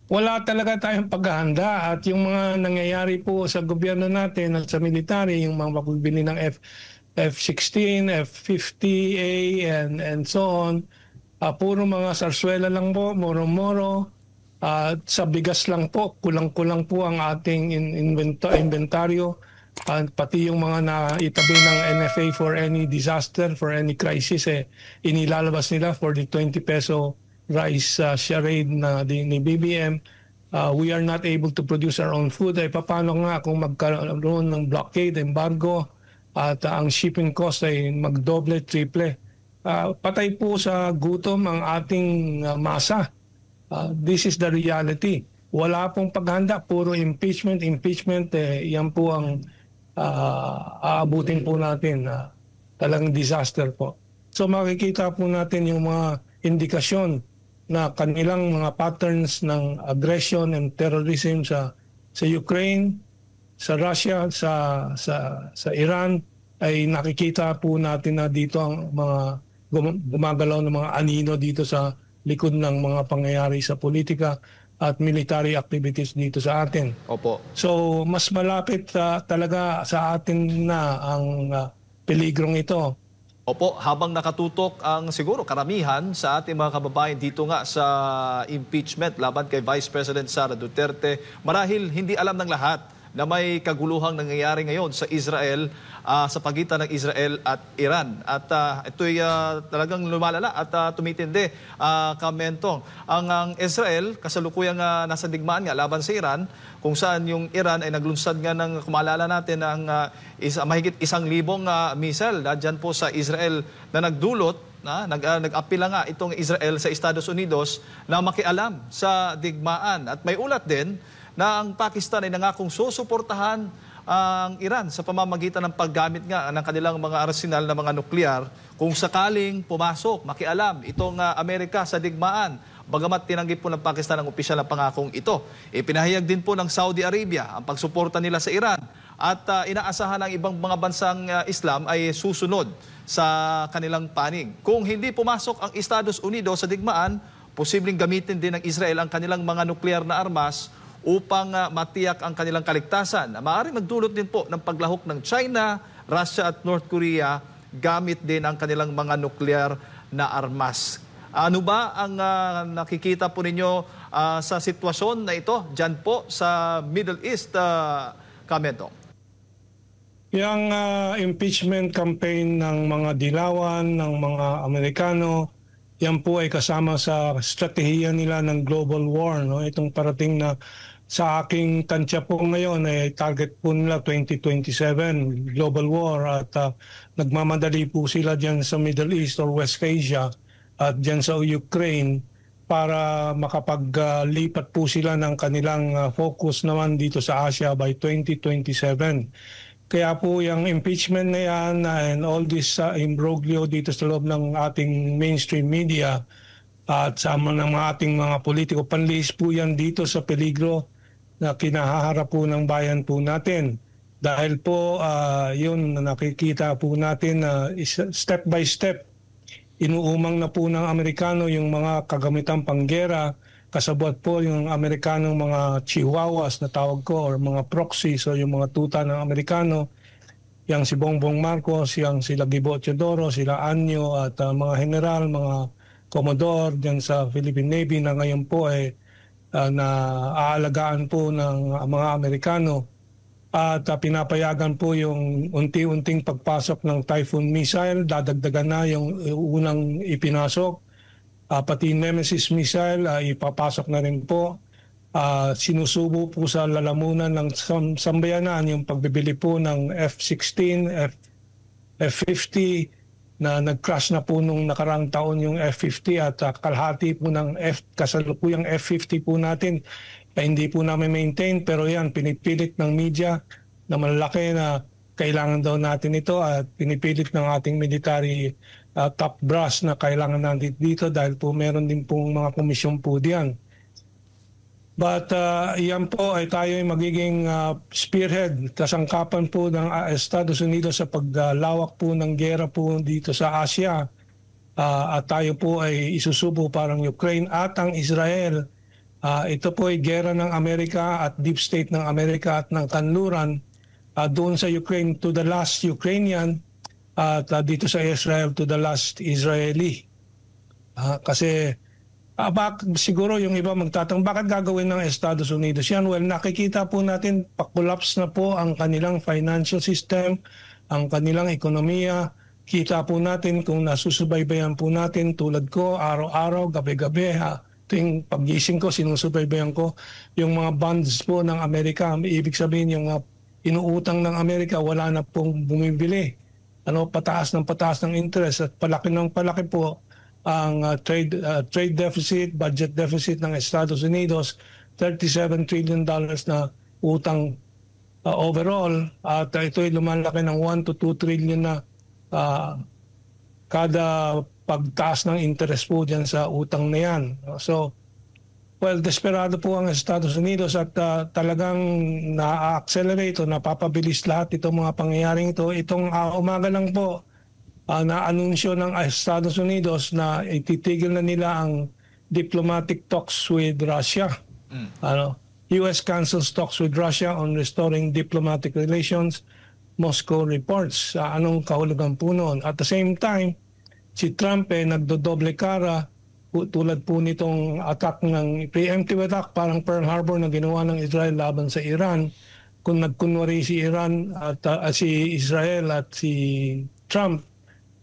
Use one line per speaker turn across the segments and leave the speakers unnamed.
Wala talaga tayong paghahanda at yung mga nangyayari po sa gobyerno natin at sa military, yung mga pagbibili ng F-16, F-50A and so on, puro mga sarswela lang po, moro-moro. At sa bigas lang po, kulang-kulang po ang ating inventaryo. Pati yung mga naitabi ng NFA for any disaster, for any crisis, inilalabas nila for the 20 peso rice charade ni BBM. We are not able to produce our own food. Ay paano nga kung magkaroon ng blockade, embargo, at ang shipping cost ay magdoble, triple. Patay po sa gutom ang ating masa. This is the reality. Wala pong paghanda, puro impeachment, impeachment. Yan po ang aabutin po natin. Talagang disaster po. So makikita po natin yung mga indikasyon na kanilang mga patterns ng aggression and terrorism sa Ukraine, sa Russia, sa Iran, ay nakikita po natin na dito ang mga gumagalaw ng mga anino dito sa likod ng mga pangyayari sa politika at military activities dito sa atin.
Opo.
So mas malapit talaga sa atin na ang peligrong ito.
Opo, habang nakatutok ang siguro karamihan sa ating mga kababayan dito nga sa impeachment laban kay Vice President Sara Duterte, marahil hindi alam ng lahat na may kaguluhang nangyayari ngayon sa Israel, sa pagitan ng Israel at Iran. At ito'y talagang lumalala at tumitindi, Kamentong. Ang Israel, kasalukuyang nasa digmaan nga laban sa Iran, kung saan yung Iran ay naglunsad nga ng, kumalala natin, ng mahigit 1,000 missile dyan po sa Israel na nagdulot, nag-apila nga itong Israel sa Estados Unidos na makialam sa digmaan. At may ulat din na ang Pakistan ay nangakong susuportahan ang Iran sa pamamagitan ng paggamit nga ng kanilang mga arsenal na mga nuklear kung sakaling pumasok, makialam itong Amerika sa digmaan. Bagamat tinanggip po ng Pakistan ang opisyal na pangakong ito. Ipinahayag din po ng Saudi Arabia ang pagsuporta nila sa Iran at inaasahan ng ibang mga bansang Islam ay susunod sa kanilang panig. Kung hindi pumasok ang Estados Unidos sa digmaan, posibleng gamitin din ng Israel ang kanilang mga nuklear na armas upang matiyak ang kanilang kaligtasan. Maaaring magdulot din po ng paglahok ng China, Russia at North Korea gamit din ang kanilang mga nuklear na armas. Ano ba ang nakikita po ninyo sa sitwasyon na ito dyan po sa Middle East, Kamentong?
Yung impeachment campaign ng mga dilawan, ng mga Amerikano, yan po ay kasama sa strategiya nila ng global war. No? Itong parating na sa aking tansya po ngayon ay target po nila 2027 global war at nagmamadali po sila dyan sa Middle East or West Asia at dyan sa Ukraine para makapaglipat po sila ng kanilang focus naman dito sa Asia by 2027. Kaya po yung impeachment na yan and all this imbroglio dito sa loob ng ating mainstream media at sa ng ating mga politiko, panlis po yan dito sa peligro na kinahaharap po ng bayan po natin. Dahil po yun nakikita po natin na step by step, inuumang na po ng Amerikano yung mga kagamitang panggera, kasabot po yung Amerikanong mga chihuahuas na tawag ko or mga proxies o yung mga tuta ng Amerikano, yang si Bongbong Marcos, yang sila Gibo Teodoro, sila Anyo at mga general, mga commodore dyan sa Philippine Navy na ngayon po ay naaalagaan po ng mga Amerikano at pinapayagan po yung unti-unting pagpasok ng Typhoon missile, dadagdagan na yung unang ipinasok. Pati Nemesis missile ipapasok na rin po. Sinusubo po sa lalamunan ng sambayanan yung pagbibili po ng F-16, F-50 na nag-crash na po nung nakarang taon yung F-50 at kalahati po ng kasalukuyang F-50 po natin hindi po namin maintain, pero yan pinipilit ng media na malalaki na kailangan daw natin ito at pinipilit ng ating military top brass na kailangan natin dito dahil po meron din pong mga komisyon po diyan. But yan po ay tayo ay magiging spearhead, kasangkapan po ng Estados Unidos sa paglawak po ng gera po dito sa Asia. At tayo po ay isusubo parang Ukraine at ang Israel Ito po ay gera ng Amerika at deep state ng Amerika at ng kanluran doon sa Ukraine to the last Ukrainian at dito sa Israel to the last Israeli. Kasi siguro yung iba magtatang bakit gagawin ng Estados Unidos yan? Well, nakikita po natin pa-collapse na po ang kanilang financial system, ang kanilang ekonomiya. Kita po natin kung nasusubaybayan po natin tulad ko araw-araw, gabi-gabi, tuwing paggising ko, sinusubaybayan ko yung mga bonds po ng Amerika. Ibig sabihin yung inuutang ng Amerika, wala na pong bumibili. Pataas ng interest at palaki po ang trade deficit, budget deficit ng Estados Unidos, $37 trillion na utang overall at ito ay lumalaki ng 1 to 2 trillion na kada pagtaas ng interest po dyan sa utang na yan. So, well, desperado po ang Estados Unidos at talagang na-accelerate o napapabilis lahat itong mga pangyayaring ito. Itong umaga lang po, na-anunsyo ng Estados Unidos na ititigil na nila ang diplomatic talks with Russia. US cancels talks with Russia on restoring diplomatic relations, Moscow reports. Anong kahulugan po noon? At the same time, si Trump nagdodoble kara tulad po nitong attack ng preemptive attack, parang Pearl Harbor na ginawa ng Israel laban sa Iran. Kung nagkunwari si Iran at si Israel at si Trump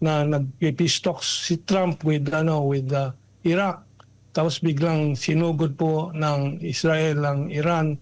na nag-peace talks si Trump with Iraq, tapos biglang sinugod po ng Israel ang Iran,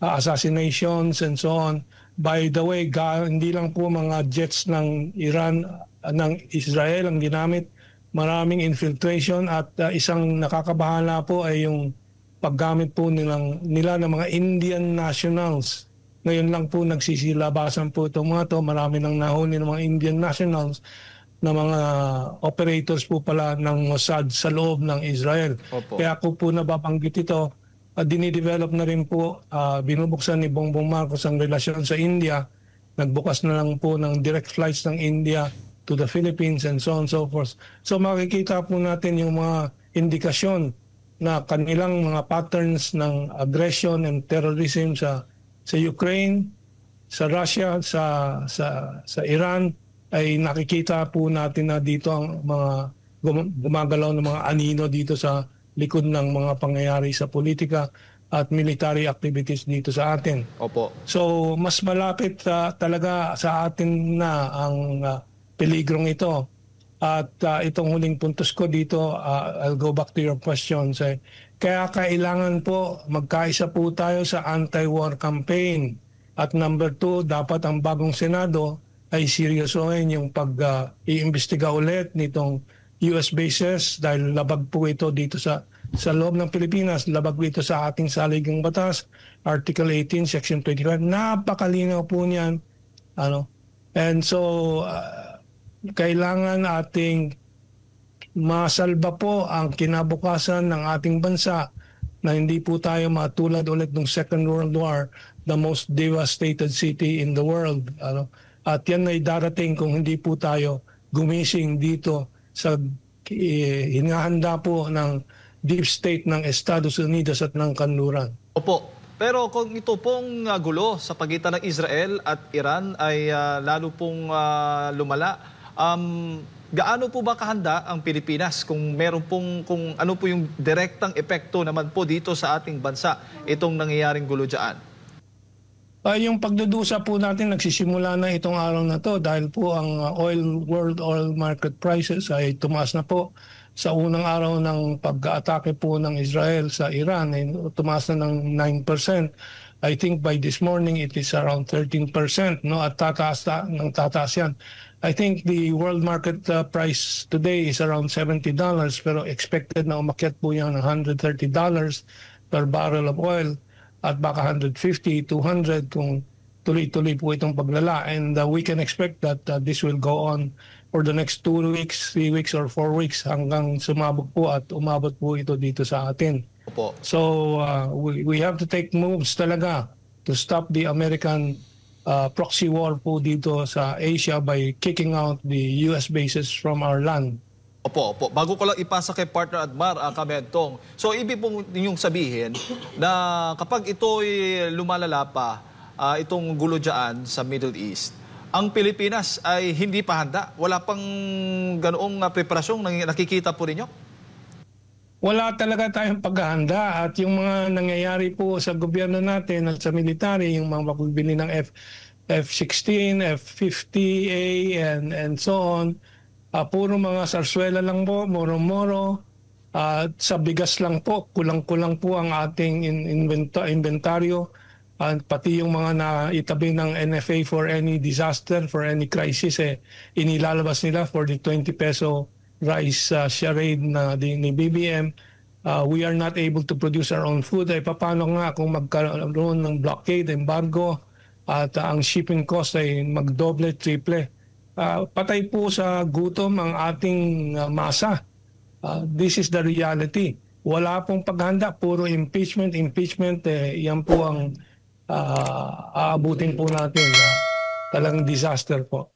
assassinations and so on. By the way, hindi lang po mga jets ng Iran, ng Israel ang ginamit, maraming infiltration at isang nakakabahala po ay yung paggamit po nila ng mga Indian nationals. Ngayon lang po nagsisilabasan po itong mga to, marami nang nahuli ng mga Indian nationals na mga operators po pala ng Mossad sa loob ng Israel.
Opo.
Kaya ako po nababanggit ito, dinidevelop na rin po, binubuksan ni Bongbong Marcos ang relasyon sa India. Nagbukas na lang po ng direct flights ng India to the Philippines and so on and so forth. So makikita po natin yung mga indikasyon na kanilang mga patterns ng aggression and terrorism sa Ukraine, sa Russia, sa Iran, ay nakikita po natin na dito ang mga gumagalaw ng mga anino dito sa likod ng mga pangyayari sa politika at military activities dito sa atin.
Opo.
So mas malapit talaga sa atin na ang peligrong ito. At itong huling puntos ko dito, I'll go back to your questions. Kaya kailangan po magkaisa po tayo sa anti-war campaign. At number 2, dapat ang bagong Senado ay seryosohin yung pag-iimbestiga ulit nitong US bases dahil labag po ito dito sa loob ng Pilipinas, labag po ito sa ating saligang batas, Article 18, Section 25. Napakalinaw po niyan. And so, kailangan ating masalba po ang kinabukasan ng ating bansa na hindi po tayo matulad ulit ng Second World War, the most devastated city in the world. At yan ay darating kung hindi po tayo gumising dito sa hinahanda po ng deep state ng Estados Unidos at ng kanluran.
Opo. Pero kung ito pong gulo sa pagitan ng Israel at Iran ay lalo pong lumala, gaano po ba kahanda ang Pilipinas kung meron pong kung ano po yung direktang epekto naman po dito sa ating bansa itong nangyayaring gulo diyan?
Yung pagdudusa po natin nagsisimula na itong araw na to dahil po ang world oil market prices ay tumaas na po sa unang araw ng pag-atake po ng Israel sa Iran, ay tumaas na ng 9%. I think by this morning it is around 13%, no? At tataas yan. I think the world market price today is around $70 pero expected na umakyat po yan ng $130 per barrel of oil at baka 150, 200 kung tuloy-tuloy po itong paglala. And we can expect that this will go on for the next 2 weeks, 3 weeks or 4 weeks hanggang sumabog po at umabot po ito dito sa atin.
Opo.
So we have to take moves talaga to stop the American proxy war po dito sa Asia by kicking out the US bases from our land.
Opo, opo. Bago ko lang ipasa kay partner Admar, Kamentong. So, ibig pong ninyong sabihin na kapag ito'y lumalala pa, itong gulo dyan sa Middle East, ang Pilipinas ay hindi pa handa? Wala pang ganoong preparasyong nakikita po ninyo?
Wala talaga tayong paghahanda at yung mga nangyayari po sa gobyerno natin at sa military, yung mga pagbili ng F-16, F-50A and so on, puro mga sarswela lang po, moro-moro. At sa bigas lang po, kulang-kulang po ang ating inventaryo. At pati yung mga naitabi ng NFA for any disaster, for any crisis, inilalabas nila for the 20 peso rice charade ni BBM. We are not able to produce our own food. Paano nga kung magkaroon ng blockade, embargo, at ang shipping cost ay magdoble, triple? Patay po sa gutom ang ating masa. This is the reality. Wala pong paghanda, puro impeachment. Yan po ang aabutin po natin. Talagang disaster po.